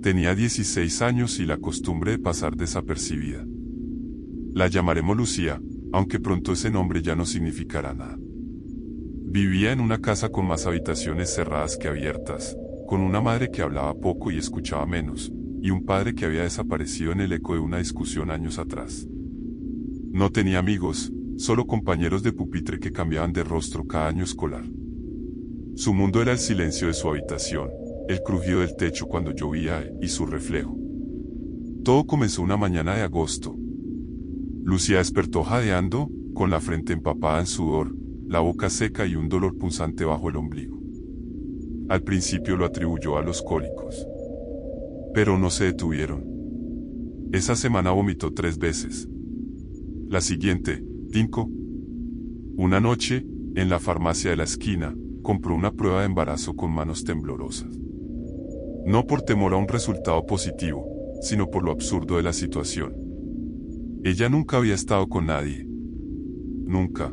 Tenía 16 años y la costumbre de pasar desapercibida. La llamaremos Lucía, aunque pronto ese nombre ya no significará nada. Vivía en una casa con más habitaciones cerradas que abiertas, con una madre que hablaba poco y escuchaba menos, y un padre que había desaparecido en el eco de una discusión años atrás. No tenía amigos, solo compañeros de pupitre que cambiaban de rostro cada año escolar. Su mundo era el silencio de su habitación, el crujido del techo cuando llovía y su reflejo. Todo comenzó una mañana de agosto. Lucía despertó jadeando, con la frente empapada en sudor, la boca seca y un dolor punzante bajo el ombligo. Al principio lo atribuyó a los cólicos. Pero no se detuvieron. Esa semana vomitó 3 veces. La siguiente, 5. Una noche, en la farmacia de la esquina, compró una prueba de embarazo con manos temblorosas. No por temor a un resultado positivo, sino por lo absurdo de la situación. Ella nunca había estado con nadie. Nunca.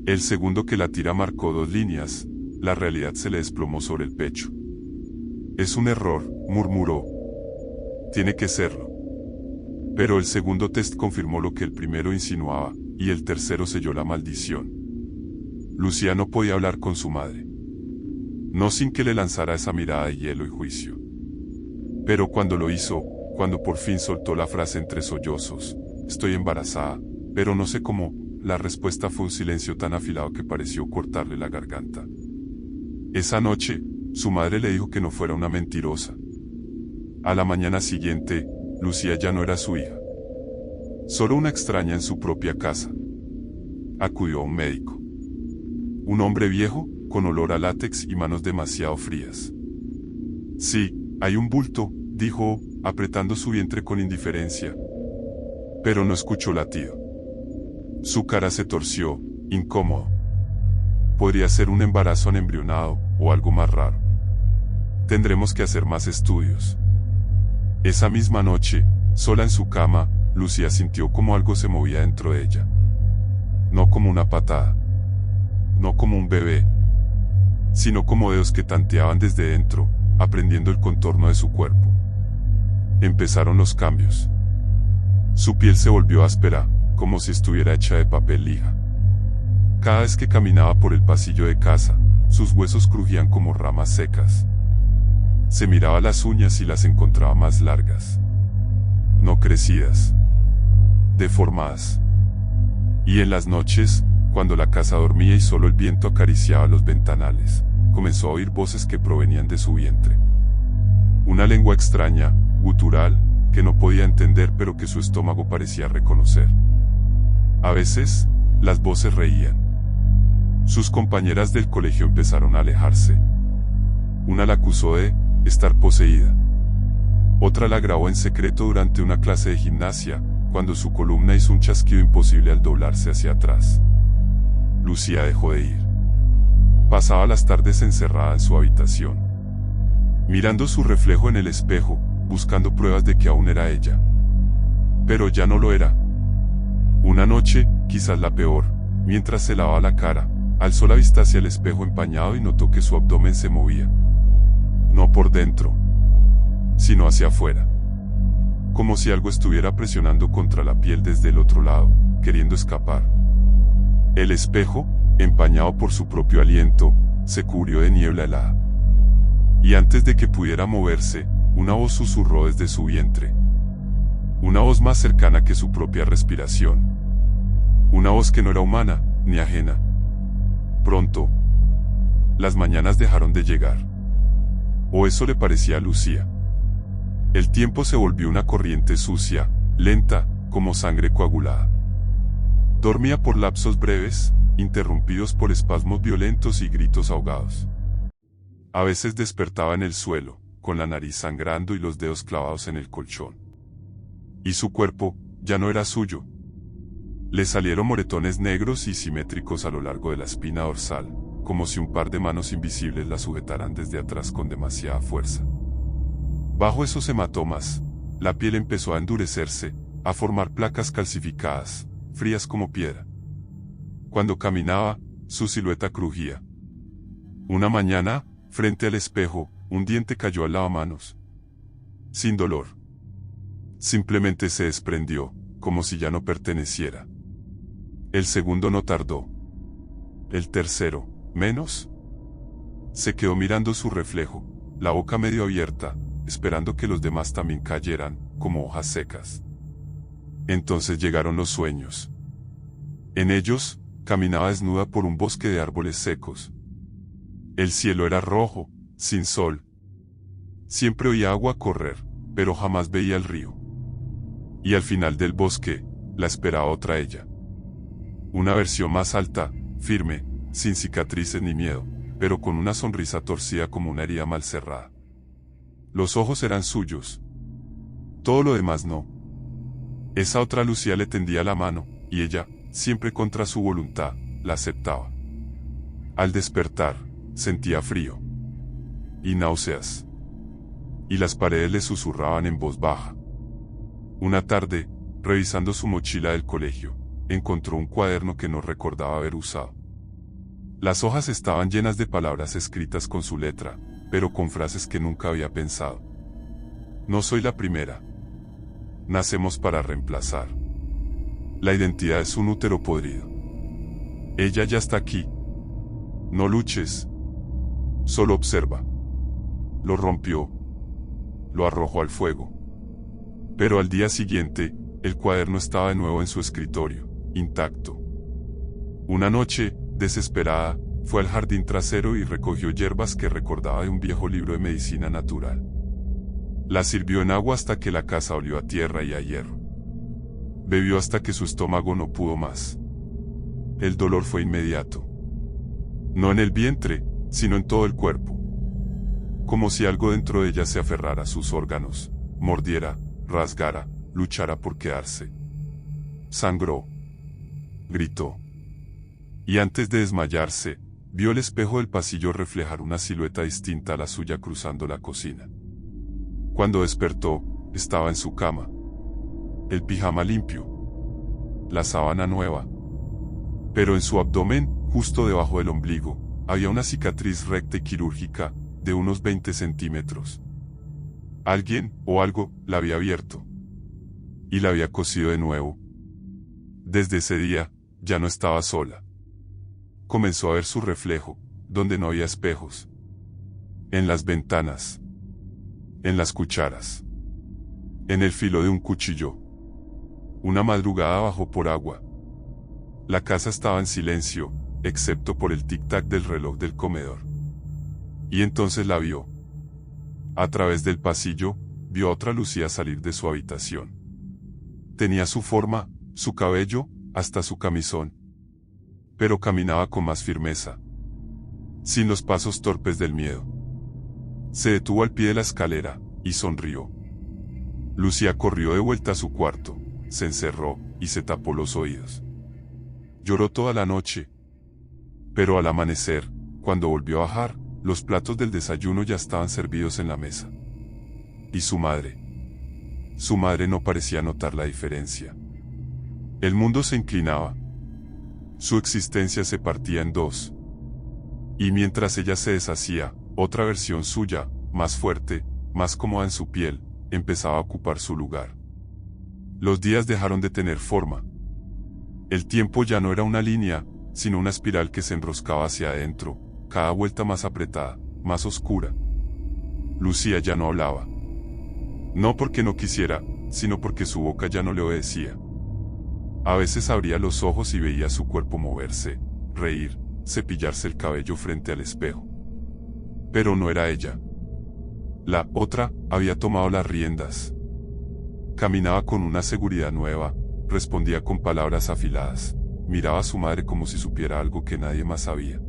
El segundo que la tira marcó 2 líneas, la realidad se le desplomó sobre el pecho. Es un error, murmuró. Tiene que serlo. Pero el segundo test confirmó lo que el primero insinuaba, y el tercero selló la maldición. Lucía no podía hablar con su madre. No sin que le lanzara esa mirada de hielo y juicio. Pero cuando lo hizo, cuando por fin soltó la frase entre sollozos, estoy embarazada, pero no sé cómo, la respuesta fue un silencio tan afilado que pareció cortarle la garganta. Esa noche, su madre le dijo que no fuera una mentirosa. A la mañana siguiente, Lucía ya no era su hija. Solo una extraña en su propia casa. Acudió a un médico. Un hombre viejo, con olor a látex y manos demasiado frías. Sí, hay un bulto, dijo, apretando su vientre con indiferencia. Pero no escuchó latido. Su cara se torció, incómodo. Podría ser un embarazo anembrionado, o algo más raro. Tendremos que hacer más estudios. Esa misma noche, sola en su cama, Lucía sintió como algo se movía dentro de ella. No como una patada. No como un bebé. Sino como dedos que tanteaban desde dentro, aprendiendo el contorno de su cuerpo. Empezaron los cambios. Su piel se volvió áspera, como si estuviera hecha de papel lija. Cada vez que caminaba por el pasillo de casa, sus huesos crujían como ramas secas. Se miraba las uñas y las encontraba más largas. No crecidas. Deformadas. Y en las noches, cuando la casa dormía y solo el viento acariciaba los ventanales, comenzó a oír voces que provenían de su vientre. Una lengua extraña, gutural, que no podía entender pero que su estómago parecía reconocer. A veces, las voces reían. Sus compañeras del colegio empezaron a alejarse. Una la acusó de estar poseída. Otra la grabó en secreto durante una clase de gimnasia, cuando su columna hizo un chasquido imposible al doblarse hacia atrás. Lucía dejó de ir. Pasaba las tardes encerrada en su habitación, mirando su reflejo en el espejo, buscando pruebas de que aún era ella. Pero ya no lo era. Una noche, quizás la peor, mientras se lavaba la cara, alzó la vista hacia el espejo empañado y notó que su abdomen se movía. No por dentro, sino hacia afuera. Como si algo estuviera presionando contra la piel desde el otro lado, queriendo escapar. El espejo, empañado por su propio aliento, se cubrió de niebla helada. Y antes de que pudiera moverse, una voz susurró desde su vientre. Una voz más cercana que su propia respiración. Una voz que no era humana, ni ajena. Pronto, las mañanas dejaron de llegar. O eso le parecía a Lucía. El tiempo se volvió una corriente sucia, lenta, como sangre coagulada. Dormía por lapsos breves, interrumpidos por espasmos violentos y gritos ahogados. A veces despertaba en el suelo, con la nariz sangrando y los dedos clavados en el colchón. Y su cuerpo, ya no era suyo. Le salieron moretones negros y simétricos a lo largo de la espina dorsal, como si un par de manos invisibles la sujetaran desde atrás con demasiada fuerza. Bajo esos hematomas, la piel empezó a endurecerse, a formar placas calcificadas, frías como piedra. Cuando caminaba, su silueta crujía. Una mañana, frente al espejo, un diente cayó al lavamanos. sin dolor. Simplemente se desprendió, como si ya no perteneciera. El segundo no tardó. El tercero, menos. Se quedó mirando su reflejo, la boca medio abierta, esperando que los demás también cayeran, como hojas secas. Entonces llegaron los sueños. En ellos, caminaba desnuda por un bosque de árboles secos. El cielo era rojo, sin sol. Siempre oía agua correr, pero jamás veía el río. Y al final del bosque, la esperaba otra ella. Una versión más alta, firme, sin cicatrices ni miedo, pero con una sonrisa torcida como una herida mal cerrada. Los ojos eran suyos. Todo lo demás no. Esa otra Lucía le tendía la mano, y ella, siempre contra su voluntad, la aceptaba. Al despertar, sentía frío y náuseas, y las paredes le susurraban en voz baja. Una tarde, revisando su mochila del colegio, encontró un cuaderno que no recordaba haber usado. Las hojas estaban llenas de palabras escritas con su letra, pero con frases que nunca había pensado. No soy la primera. Nacemos para reemplazar. La identidad es un útero podrido. Ella ya está aquí. No luches. Solo observa. Lo rompió. Lo arrojó al fuego. Pero al día siguiente, el cuaderno estaba de nuevo en su escritorio, intacto. Una noche, desesperada, fue al jardín trasero y recogió hierbas que recordaba de un viejo libro de medicina natural. Las sirvió en agua hasta que la casa olió a tierra y a hierro. Bebió hasta que su estómago no pudo más. El dolor fue inmediato. No en el vientre, sino en todo el cuerpo. Como si algo dentro de ella se aferrara a sus órganos, mordiera, rasgara, luchara por quedarse. Sangró. Gritó. Y antes de desmayarse, vio el espejo del pasillo reflejar una silueta distinta a la suya cruzando la cocina. Cuando despertó, estaba en su cama. El pijama limpio. La sábana nueva. Pero en su abdomen, justo debajo del ombligo, había una cicatriz recta y quirúrgica, de unos 20 centímetros. Alguien, o algo, la había abierto. Y la había cosido de nuevo. Desde ese día, ya no estaba sola. Comenzó a ver su reflejo, donde no había espejos. En las ventanas. En las cucharas. En el filo de un cuchillo. Una madrugada bajó por agua. La casa estaba en silencio, excepto por el tic-tac del reloj del comedor. Y entonces la vio. A través del pasillo, vio a otra Lucía salir de su habitación. Tenía su forma, su cabello, hasta su camisón. Pero caminaba con más firmeza. Sin los pasos torpes del miedo. Se detuvo al pie de la escalera, y sonrió. Lucía corrió de vuelta a su cuarto, se encerró, y se tapó los oídos. Lloró toda la noche. Pero al amanecer, cuando volvió a bajar, los platos del desayuno ya estaban servidos en la mesa. ¿Y su madre? Su madre no parecía notar la diferencia. El mundo se inclinaba. Su existencia se partía en dos. Y mientras ella se deshacía, otra versión suya, más fuerte, más cómoda en su piel, empezaba a ocupar su lugar. Los días dejaron de tener forma. El tiempo ya no era una línea, sino una espiral que se enroscaba hacia adentro, cada vuelta más apretada, más oscura. Lucía ya no hablaba. No porque no quisiera, sino porque su boca ya no le obedecía. A veces abría los ojos y veía su cuerpo moverse, reír, cepillarse el cabello frente al espejo. Pero no era ella. La otra había tomado las riendas. Caminaba con una seguridad nueva, respondía con palabras afiladas, miraba a su madre como si supiera algo que nadie más sabía.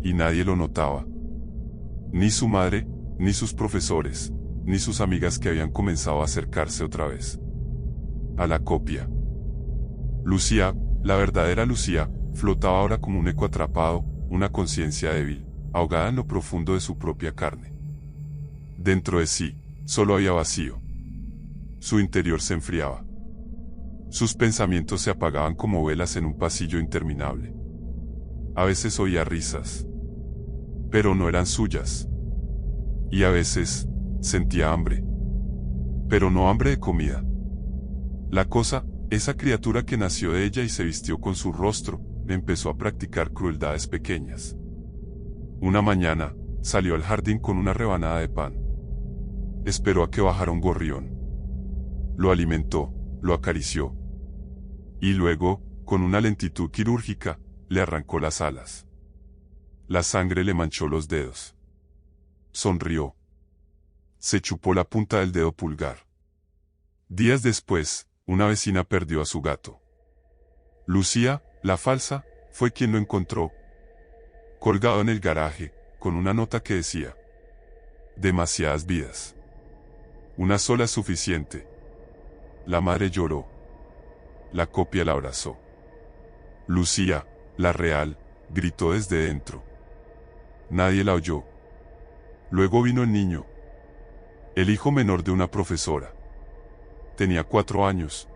Y nadie lo notaba. Ni su madre, ni sus profesores, ni sus amigas que habían comenzado a acercarse otra vez. A la copia. Lucía, la verdadera Lucía, flotaba ahora como un eco atrapado, una conciencia débil, ahogada en lo profundo de su propia carne. Dentro de sí, solo había vacío. Su interior se enfriaba. Sus pensamientos se apagaban como velas en un pasillo interminable. A veces oía risas. Pero no eran suyas. Y a veces, sentía hambre. pero no hambre de comida. La cosa, esa criatura que nació de ella y se vistió con su rostro, empezó a practicar crueldades pequeñas. Una mañana, salió al jardín con una rebanada de pan. Esperó a que bajara un gorrión. Lo alimentó, lo acarició. Y luego, con una lentitud quirúrgica, le arrancó las alas. La sangre le manchó los dedos. Sonrió. Se chupó la punta del dedo pulgar. Días después, una vecina perdió a su gato. Lucía, la falsa, fue quien lo encontró. Colgado en el garaje, con una nota que decía: demasiadas vidas. Una sola es suficiente. La madre lloró. La copia la abrazó. Lucía, la real, gritó desde dentro. Nadie la oyó. Luego vino el niño. El hijo menor de una profesora. Tenía 4 años.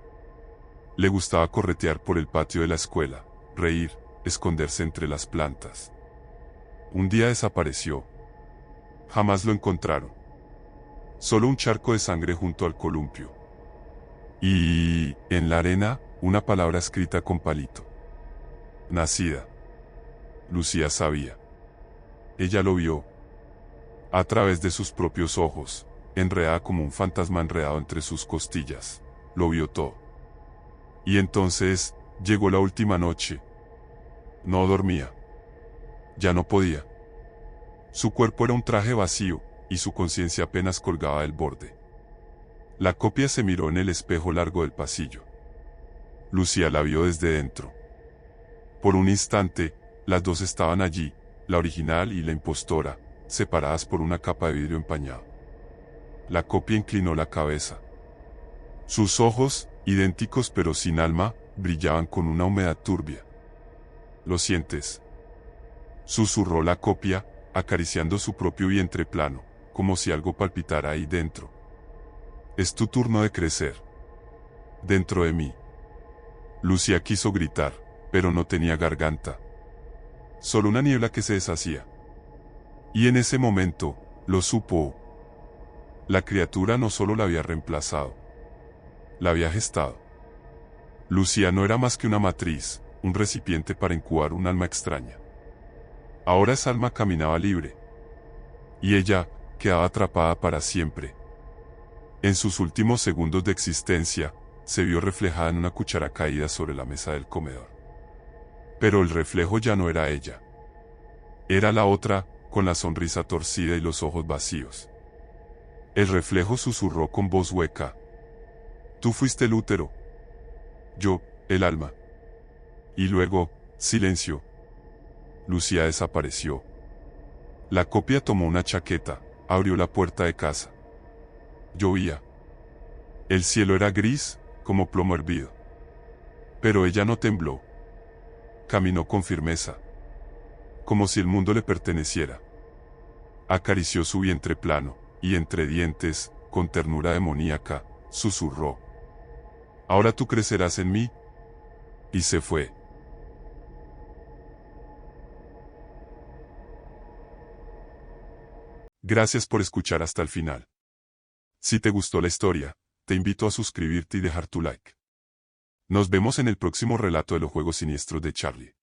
Le gustaba corretear por el patio de la escuela, reír, esconderse entre las plantas. Un día desapareció. Jamás lo encontraron. Solo un charco de sangre junto al columpio. Y, en la arena, una palabra escrita con palito. Nacida. Lucía sabía. Ella lo vio. A través de sus propios ojos, enredada como un fantasma enredado entre sus costillas. Lo vio todo. Y entonces, llegó la última noche. No dormía. Ya no podía. Su cuerpo era un traje vacío, y su conciencia apenas colgaba del borde. La copia se miró en el espejo largo del pasillo. Lucía la vio desde dentro. Por un instante, las dos estaban allí, la original y la impostora, separadas por una capa de vidrio empañado. La copia inclinó la cabeza. Sus ojos, idénticos pero sin alma, brillaban con una humedad turbia. ¿Lo sientes?, susurró la copia, acariciando su propio vientre plano, como si algo palpitara ahí dentro. Es tu turno de crecer. Dentro de mí. Lucía quiso gritar, pero no tenía garganta. Solo una niebla que se deshacía. Y en ese momento, lo supo. La criatura no solo la había reemplazado, la había gestado. Lucía no era más que una matriz, un recipiente para incubar un alma extraña. Ahora esa alma caminaba libre. Y ella, quedaba atrapada para siempre. En sus últimos segundos de existencia, se vio reflejada en una cuchara caída sobre la mesa del comedor. Pero el reflejo ya no era ella. Era la otra, con la sonrisa torcida y los ojos vacíos. El reflejo susurró con voz hueca: tú fuiste el útero. Yo, el alma. Y luego, silencio. Lucía desapareció. La copia tomó una chaqueta, abrió la puerta de casa. Llovía. El cielo era gris, como plomo hervido. Pero ella no tembló. Caminó con firmeza, como si el mundo le perteneciera. Acarició su vientre plano, y entre dientes, con ternura demoníaca, susurró: ahora tú crecerás en mí. Y se fue. Gracias por escuchar hasta el final. Si te gustó la historia, te invito a suscribirte y dejar tu like. Nos vemos en el próximo relato de los juegos siniestros de Charlie.